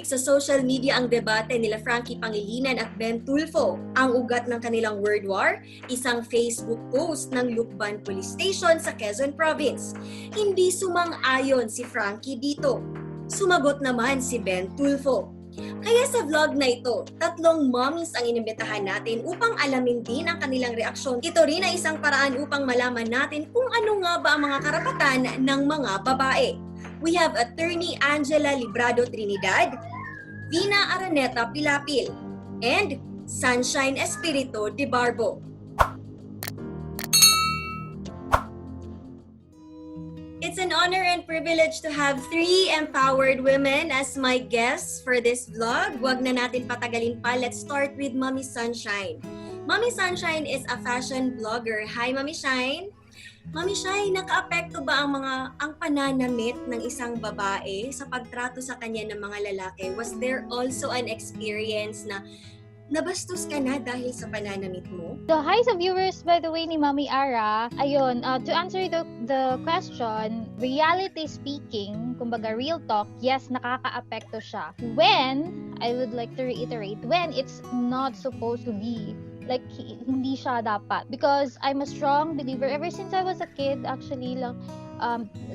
Tahimik sa social media ang debate nila Frankie Pangilinan at Ben Tulfo. Ang ugat ng kanilang word war, isang Facebook post ng Lukban Police Station sa Quezon Province. Hindi sumang-ayon si Frankie dito. Sumagot naman si Ben Tulfo. Kaya sa vlog na ito, 3 mommies ang inimbitahan natin upang alamin din ang kanilang reaksyon. Ito rin ay isang paraan upang malaman natin kung ano nga ba ang mga karapatan ng mga babae. We have Attorney Angela Librado-Trinidad, Vina Araneta-Pilapil, and Sunshine Espiritu-Debarbo. It's an honor and privilege to have 3 empowered women as my guests for this vlog. Huwag na natin patagalin pa. Let's start with Mommy Sunshine. Mommy Sunshine is a fashion blogger. Hi, Mommy Shine! Mommy Shine, nakaapekto ba ang pananamit ng isang babae sa pagtrato sa kanya ng mga lalaki? Was there also an experience na nabastos ka na dahil sa pananamit mo? So, hi sa viewers, by the way, ni Mami Ara. Ayun, to answer the question, reality speaking, kumbaga real talk, yes, nakaka-apekto siya. When, I would like to reiterate, when it's not supposed to be. Like, hindi siya dapat. Because I'm a strong believer, ever since I was a kid, actually, lang,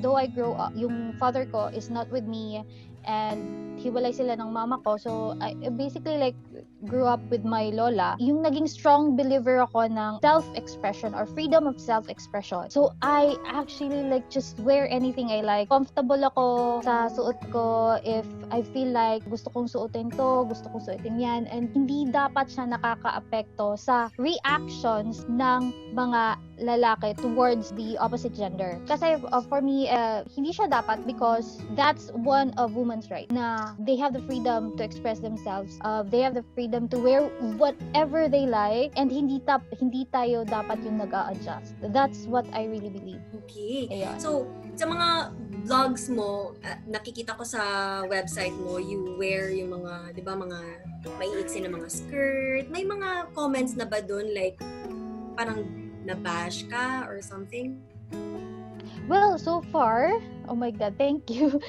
though I grow up, yung father ko is not with me, and hiwalay sila ng mama ko. So, I basically like grew up with my lola. Yung naging strong believer ako ng self-expression or freedom of self-expression. So, I actually like just wear anything I like. Comfortable ako sa suot ko. If I feel like gusto kong suotin to, gusto kong suotin yan. And hindi dapat siya nakaka-apekto sa reactions ng mga lalaki towards the opposite gender. Kasi for me, hindi siya dapat because that's one of women's rights na they have the freedom to express themselves. They have the freedom to wear whatever they like and hindi tayo dapat yung nag-a-adjust. That's what I really believe. Okay. Ayun. So, sa mga vlogs mo, nakikita ko sa website mo, you wear yung mga, di ba, mga maiiksi na mga skirt. May mga comments na ba doon like parang nabash ka or something? Well, so far, oh my God, thank you.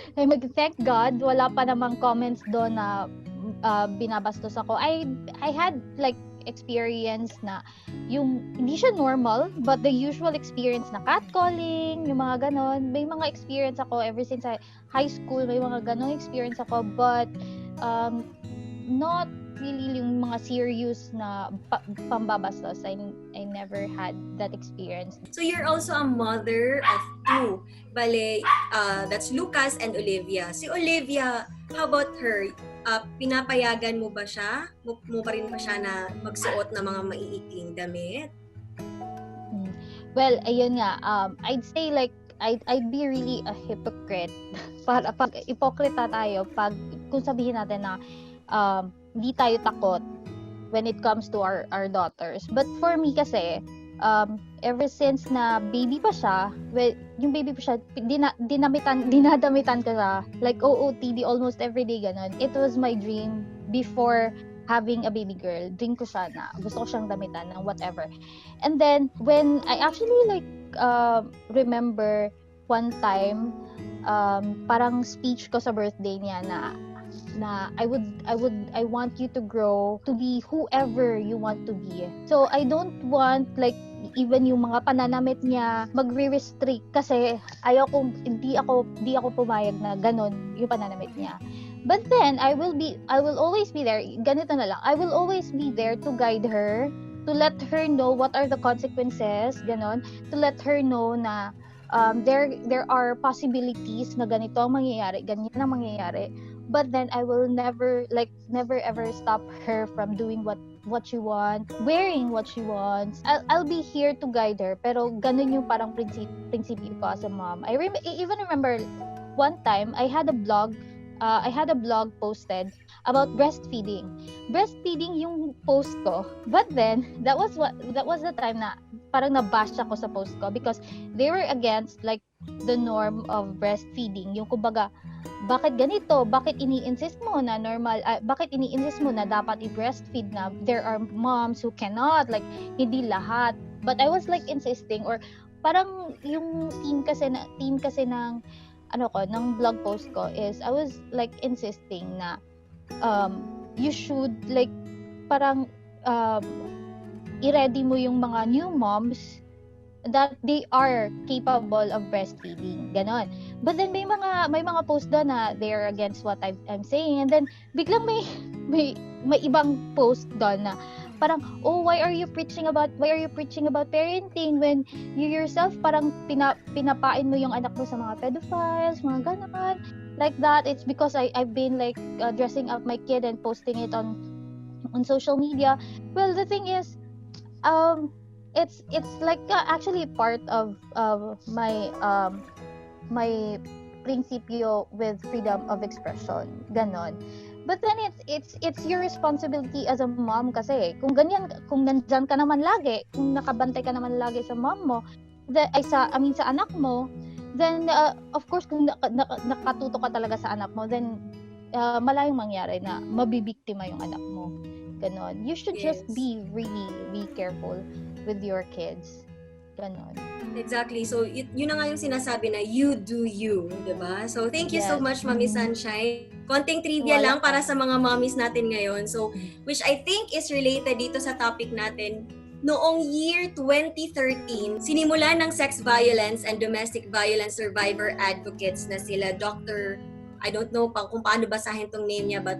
Thank God, wala pa namang comments doon na binabastos ako. I had like experience na yung hindi siya normal, but the usual experience na catcalling, yung mga ganon. May mga experience ako ever since high school, may mga ganong experience ako, but not really yung mga serious na pambabastos. I never had that experience. So you're also a mother of 2. Bale, that's Lucas and Olivia. Si Olivia, how about her? Pinapayagan mo ba siya? Mo pa rin ba siya na magsuot ng mga maiikling damit? Well, ayun nga. I'd say like I'd be really a hypocrite. Pag ipokrita tayo kung sabihin natin na hindi tayo takot when it comes to our daughters. But for me kasi, ever since na baby pa siya, yung baby pa siya, dinadamitan ko na, like OOTD almost every day, ganun. It was my dream before having a baby girl. Dream ko siya na gusto ko siyang damitan ng whatever. And then, when I actually like remember one time, parang speech ko sa birthday niya na I want you to grow to be whoever you want to be. So I don't want like even yung mga pananamit niya magre-restrict kasi hindi ako pumayag na ganon yung pananamit niya. But then I will always be there. Ganito na lang. I will always be there to guide her, to let her know what are the consequences, ganon, to let her know na there are possibilities na ganito ang mangyayari, ganyan ang mangyayari. But then I will never ever stop her from doing what she wants, wearing what she wants. I'll be here to guide her. Pero ganun yung parang prinsipyo ko as a mom. I even remember one time I had a blog posted about breastfeeding. Breastfeeding yung post ko. But then that was the time na parang nabash ako sa post ko because they were against like the norm of breastfeeding. Yung kumbaga, bakit ganito? Bakit ini-insist mo na normal? Bakit ini-insist mo na dapat i-breastfeed na there are moms who cannot, like hindi lahat. But I was like insisting, or parang yung team kasi ng ng blog post ko is I was like insisting na you should like parang i-ready mo yung mga new moms that they are capable of breastfeeding, ganon. But then may mga post doon na they're against what I'm saying, and then biglang may ibang post doon na parang, oh, why are you preaching about parenting when you yourself parang pinapain mo yung anak mo sa mga pedophiles, mga ganon, like that. It's because I've been like dressing up my kid and posting it on social media. Well, the thing is, it's like actually part of my my prinsipyo with freedom of expression, ganon. But then it's your responsibility as a mom kasi kung nandyan ka naman lagi, kung nakabantay ka naman lagi sa mom mo, sa anak mo, then of course kung nakatuto ka talaga sa anak mo, then malayong mangyari na mabibiktima yung anak mo. Ganon. You should just be really careful with your kids. Ganon. Exactly. So, yun na nga yung sinasabi na you do you, diba? So, thank you so much, Mami Sunshine. Konting trivia lang para sa mga mommies natin ngayon. So, which I think is related dito sa topic natin. Noong year 2013, sinimula ng sex violence and domestic violence survivor advocates na sila Dr. I don't know kung paano basahin tong name niya, but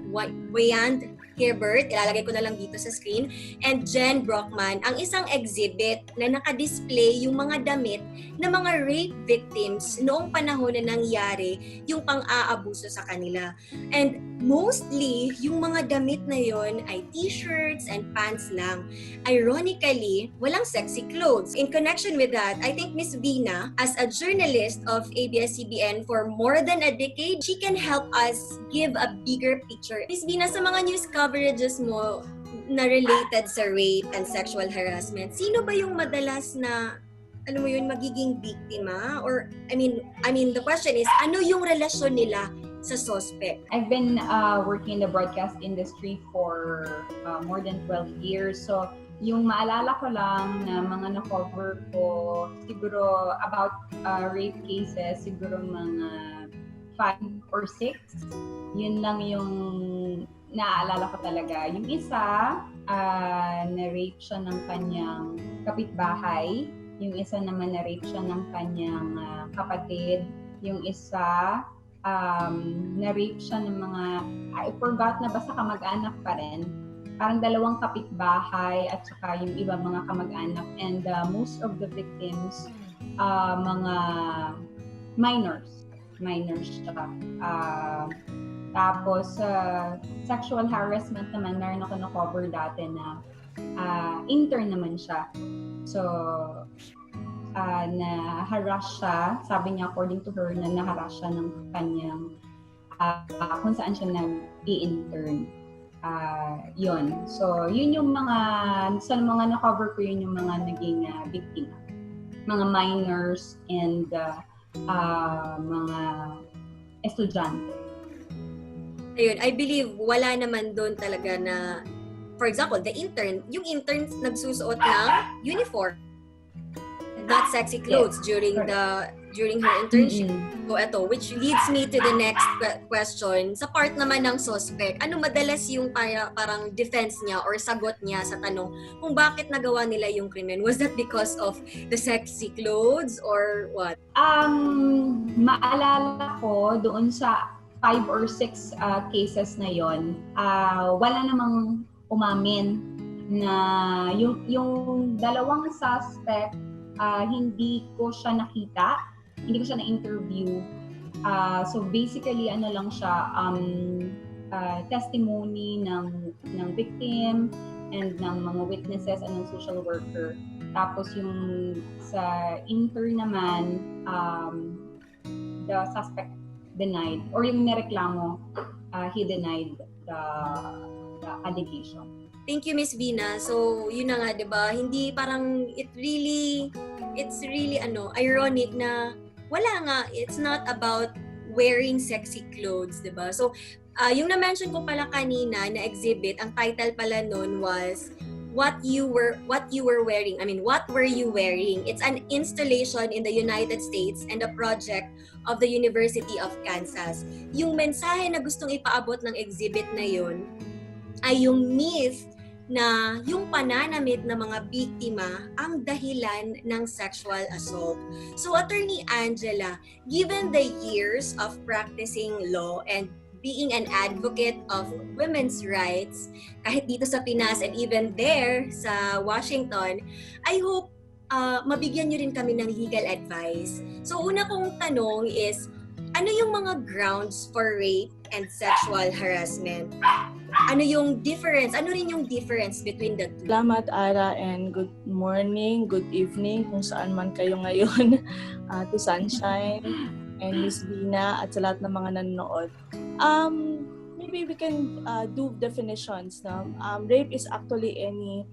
Wayand Hirbert, ilalagay ko na lang dito sa screen, and Jen Brockman, ang isang exhibit na nakadisplay yung mga damit ng mga rape victims noong panahon na nangyari yung pang-aabuso sa kanila. And mostly, yung mga damit na yon ay t-shirts and pants lang. Ironically, walang sexy clothes. In connection with that, I think Miss Vina, as a journalist of ABS-CBN for more than a decade, she can help us give a bigger picture. Miss Vina, sa mga news coverages mo na related sa rape and sexual harassment, sino ba yung madalas na magiging biktima? Or, I mean, the question is, ano yung relasyon nila sa suspek? I've been working in the broadcast industry for more than 12 years. So, yung maalala ko lang na mga na-cover ko, siguro about rape cases, siguro mga 5 or 6. Yun lang yung naaalala ko talaga. Yung isa, na-rape siya ng kanyang kapitbahay. Yung isa naman na-rape siya ng kanyang kapatid. Yung isa, na-rape siya ng mga, I forgot na basta kamag-anak pa rin. Parang 2 kapitbahay at saka yung iba mga kamag-anak. And most of the victims, mga minors siya. Tapos, sexual harassment naman, meron ako na-cover dati na intern naman siya. So, na-harass siya. Sabi niya, according to her, na na-harass siya ng kanyang kung saan siya nag-i-intern. Yun. So, yun yung sa mga na-cover ko, yun yung mga naging biktima. Mga minors and mga estudyante. Ayun, I believe wala naman doon talaga na, for example, yung intern nagsusuot ng uniform, not sexy clothes during her internship. So eto, which leads me to the next question. Sa part naman ng suspect, ano madalas yung parang defense niya or sagot niya sa tanong kung bakit nagawa nila yung krimen? Was that because of the sexy clothes or what? Maalala ko doon sa 5 or 6 cases na yon, wala namang umamin na yung 2 suspect, hindi ko siya nakita, hindi ko siya na-interview. So basically, ano lang siya, testimony ng victim and ng mga witnesses and ng social worker. Tapos yung sa intern naman, the suspect denied, or yung nireklamo, he denied the allegation. Thank you, Miss Vina. So, yun na nga, 'di ba? Hindi parang it's really ironic na wala nga, it's not about wearing sexy clothes, 'di ba? So, yung na-mention ko pala kanina na exhibit, ang title pala nun was what you were wearing. I mean, what were you wearing? It's an installation in the United States and a project of the University of Kansas. Yung mensahe na gustong ipaabot ng exhibit na yun ay yung myth na yung pananamit ng mga biktima ang dahilan ng sexual assault. So, Attorney Angela, given the years of practicing law and being an advocate of women's rights, kahit dito sa Pinas and even there sa Washington, I hope mabigyan nyo rin kami ng legal advice. So, una kong tanong is, ano yung mga grounds for rape and sexual harassment? Ano yung difference? Ano rin yung difference between the two? Salamat, Ara, and good morning, good evening, kung saan man kayo ngayon, to Sunshine and Miss Vina at sa lahat ng mga nanonood. Maybe we can do definitions. No? Rape is actually any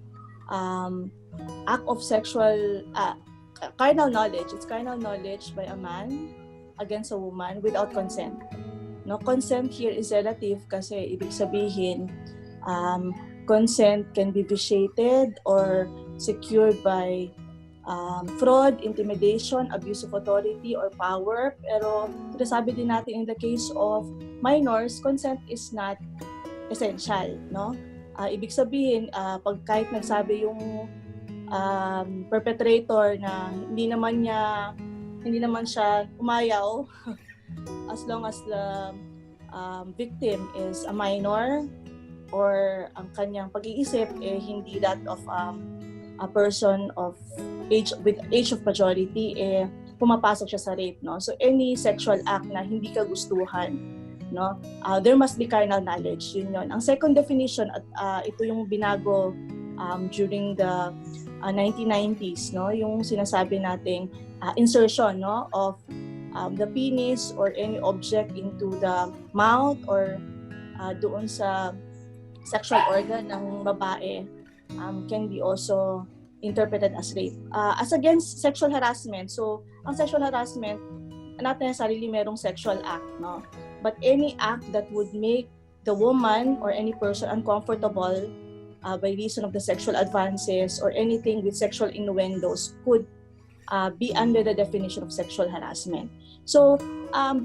act of sexual, carnal knowledge. It's carnal knowledge by a man against a woman without consent. No, consent here is relative kasi ibig sabihin consent can be vitiated or secured by fraud, intimidation, abuse of authority or power. Pero sinasabi din natin in the case of minors, consent is not essential, no? Ibig sabihin pag kahit nagsabi yung perpetrator na hindi naman siya umayaw as long as the victim is a minor or ang kanyang pag-iisip hindi that of a person of age of majority, pumapasok siya sa rape, no? So any sexual act na hindi ka gustuhan, no? There must be carnal knowledge, yun. Ang second definition at ito yung binago during the 1990s, no? Yung sinasabi nating insertion, no, of the penis or any object into the mouth or doon sa sexual organ ng babae can be also interpreted as rape. As against sexual harassment, so ang sexual harassment, not necessarily merong sexual act, no? But any act that would make the woman or any person uncomfortable by reason of the sexual advances or anything with sexual innuendos could be under the definition of sexual harassment. So,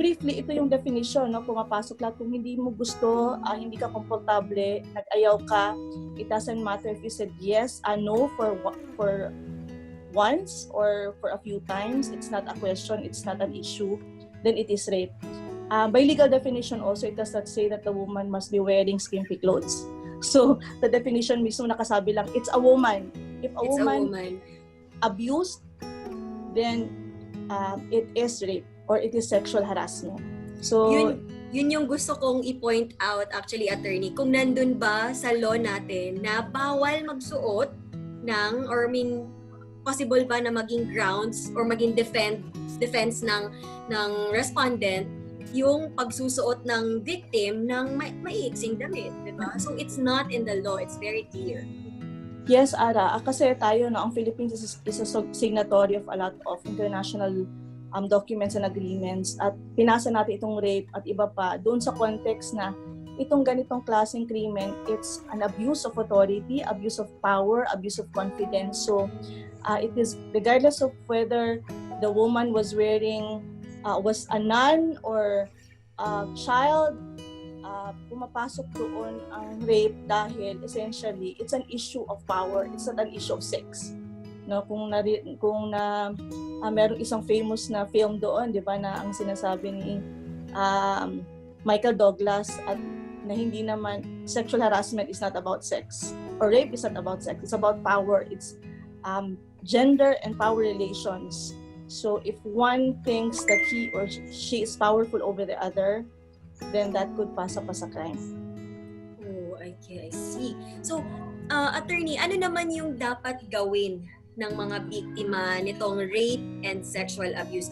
briefly, ito yung definition, no? Pumapasok lahat kung hindi mo gusto, hindi ka komportable, nag-ayaw ka, it doesn't matter if you said yes, no for once or for a few times, it's not a question, it's not an issue, then it is rape. By legal definition also, it does not say that the woman must be wearing skimpy clothes. So, the definition mismo nakasabi lang, it's a woman. If a woman abused, then it is rape or it is sexual harassment. So, yun yung gusto kong i-point out actually, attorney. Kung nandun ba sa law natin na bawal magsuot ng, or possible ba na maging grounds or maging defense ng respondent yung pagsusuot ng victim ng maiiksing damit, di ba? So it's not in the law, it's very clear. Yes, Ara. Kasi tayo, no, ang Philippines is a signatory of a lot of international documents and agreements at pinasa natin itong rape at iba pa doon sa context na itong ganitong klaseng krimen, it's an abuse of authority, abuse of power, abuse of confidence. So it is regardless of whether the woman was wearing was a nun or a child, pumapasok doon ang rape dahil essentially it's an issue of power, it's not an issue of sex. No, kung merong isang famous na film doon, 'di ba, na ang sinasabi ni Michael Douglas at na hindi naman sexual harassment is not about sex or rape is not about sex, it's about power, it's gender and power relations. So if one thinks that he or she is powerful over the other, then that could pass up as a crime. Oh, okay, I see. So, attorney, ano naman yung dapat gawin ng mga biktima nitong rape and sexual abuse?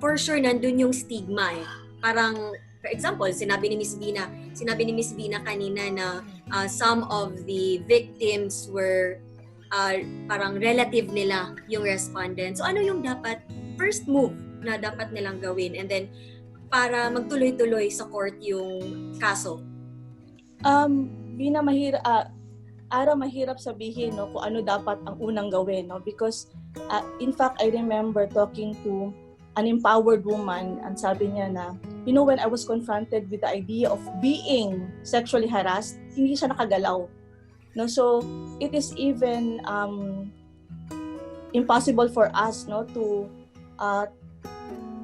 For sure, nandun yung stigma eh. Parang, for example, sinabi ni Miss Vina kanina na some of the victims were parang relative nila yung respondent. So ano yung dapat, first move na dapat nilang gawin and then para magtuloy-tuloy sa court yung kaso? Vina, Ara, mahirap sabihin, no, kung ano dapat ang unang gawin, no, because in fact I remember talking to an empowered woman, and sabi niya na, you know, when I was confronted with the idea of being sexually harassed, hindi siya nakagalaw, no. So it is even impossible for us, no, to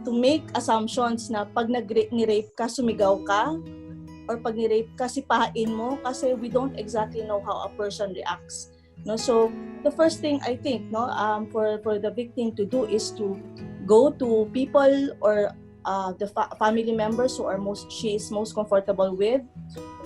make assumptions na pag ni-rape ka, sumigaw ka, or pag ni-rape ka, sipain mo, kasi we don't exactly know how a person reacts, no. So the first thing I think, no, for the victim to do is to go to people or the family members who she is most comfortable with,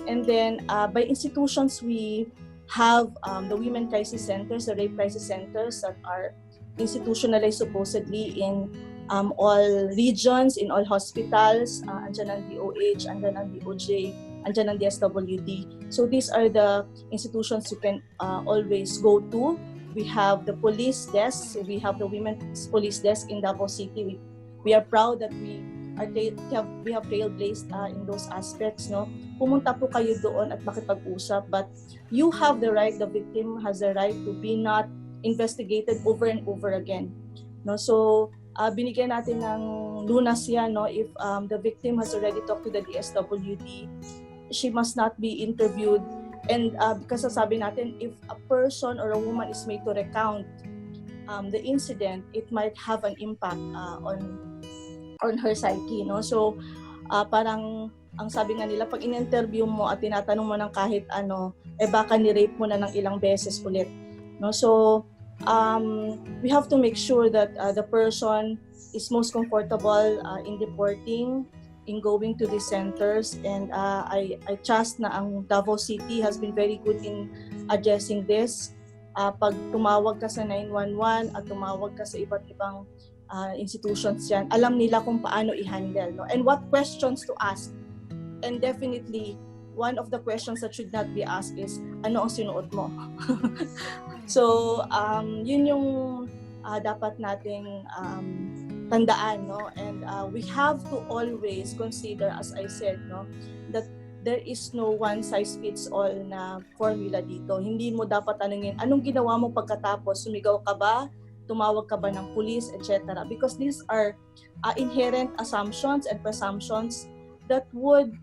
and then by institutions we have the women crisis centers, the rape crisis centers that are institutionalized supposedly in all regions, in all hospitals. Andyan ang DOH, andyan ang DOJ, andyan ang DSWD. So these are the institutions you can always go to. We have the police desk, so we have the women's police desk in Davao City. We are proud that we have trailblazed in those aspects, no. Pumunta po kayo doon at makipag-usap, but you have the right, the victim has the right to be not investigated over and over again, no. So binigyan natin ng lunas yan, no. If the victim has already talked to the DSWD, she must not be interviewed. And because sabi natin, if a person or a woman is made to recount the incident, it might have an impact on her psyche, no. So parang ang sabi nga nila, pag in-interview mo at tinatanong mo ng kahit ano, baka ni-rape mo na ng ilang beses ulit, no. So we have to make sure that the person is most comfortable in reporting, in going to these centers, and I trust na ang Davao City has been very good in addressing this. Pag tumawag ka sa 911 at tumawag ka sa iba't ibang institutions yan, alam nila kung paano i-handle, no, and what questions to ask. And definitely one of the questions that should not be asked is, ano ang sinuot mo? So yun yung dapat nating tandaan, no. And we have to always consider, as I said, no, that there is no one size fits all na formula dito. Hindi mo dapat tanungin, anong ginawa mo pagkatapos? Sumigaw ka ba? Tumawag ka ba ng police, etc. Because these are inherent assumptions and presumptions that would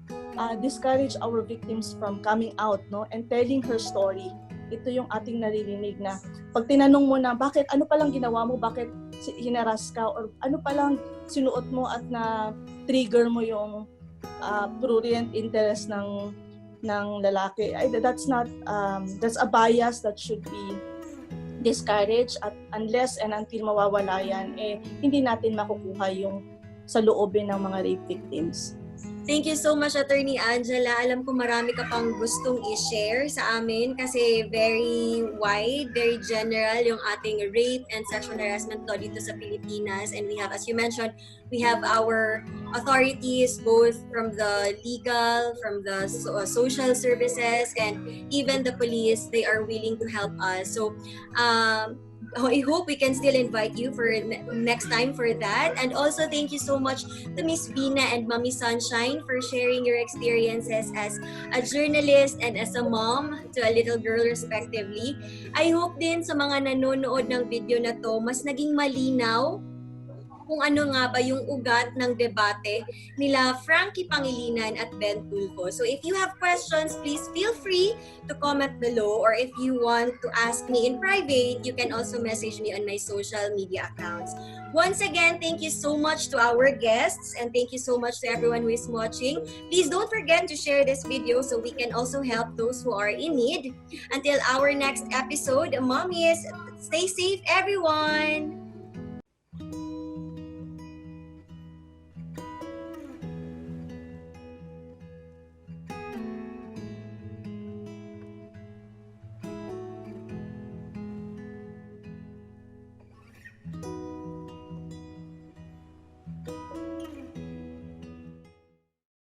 discourage our victims from coming out, no, and telling her story. Ito yung ating naririnig na pag tinanong mo na, bakit, ano palang ginawa mo, bakit hinaras ka, or ano palang sinuot mo at na trigger mo yung prurient interest ng lalaki. That's not that's a bias that should be discouraged, at unless and until mawawala yan, hindi natin makukuha yung sa loobin ng mga rape victims. Thank you so much, Attorney Angela. Alam ko marami ka pang gustong i-share sa amin kasi very wide, very general yung ating rape and sexual harassment law dito sa Pilipinas. And we have, as you mentioned, we have our authorities both from the legal, from the social services, and even the police. They are willing to help us. So I hope we can still invite you for next time for that. And also thank you so much to Miss Vina and Mommy Sunshine for sharing your experiences as a journalist and as a mom to a little girl respectively. I hope din sa mga nanonood ng video na to, mas naging malinaw kung ano nga ba yung ugat ng debate nila Frankie Pangilinan at Ben Tulfo. So if you have questions, please feel free to comment below, or if you want to ask me in private, you can also message me on my social media accounts. Once again, thank you so much to our guests, and thank you so much to everyone who is watching. Please don't forget to share this video so we can also help those who are in need. Until our next episode, mommies, stay safe everyone!